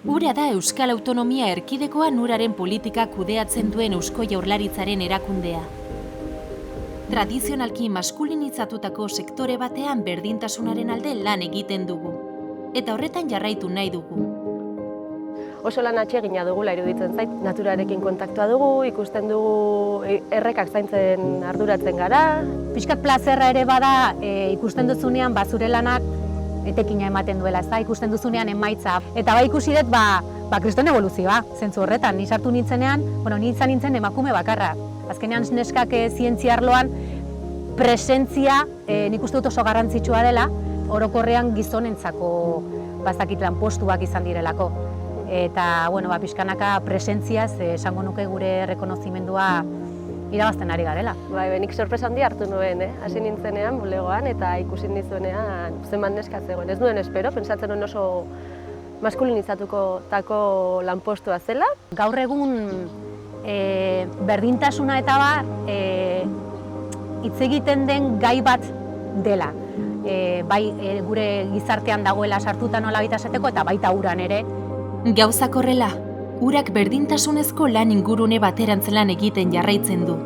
Ura da Euskal Autonomia Erkidegoan uraren politika kudeatzen duen Eusko Jaurlaritzaren erakundea. Tradizionalki maskulinizatutako sektore batean berdintasunaren alde lan egiten dugu. Eta horretan jarraitu nahi dugu. Oso lan atsegina dugula iruditzen zait, naturarekin kontaktua dugu, ikusten dugu errekak zaintzen arduratzen gara. Pixkat plazerra ere bada ikusten duzunean zure lanak etekina ematen duela, ez da, ikusten duzunean emaitza. Eta ikusi dut, kriston evoluzioa, zentzu horretan, ni sartu nintzenean, ni izan nintzen emakume bakarra. Azkenean neskak zientzia arloan presentzia nik uste dut oso garrantzitsua dela, orokorrean gizonentzako bazakit lanpostuak izan direlako. Eta, pixkanaka presentziaz esango nuke gure rekonozimendua irabazten ari garela. Nik sorpresa handi hartu nuen, hasi nintzenean bulegoan eta ikusi nizuenean zenbat neska zegoen. Ez nuen espero, pentsatzen nuen oso maskulinizatutako lanpostua zela. Gaur egun berdintasuna eta hitz egiten den gai bat dela. Bai gure gizartean dagoela sartuta nolabait esateko eta baita uran ere. Gauzak horrela, urak berdintasunezko lan ingurune baterantz lan egiten jarraitzen du.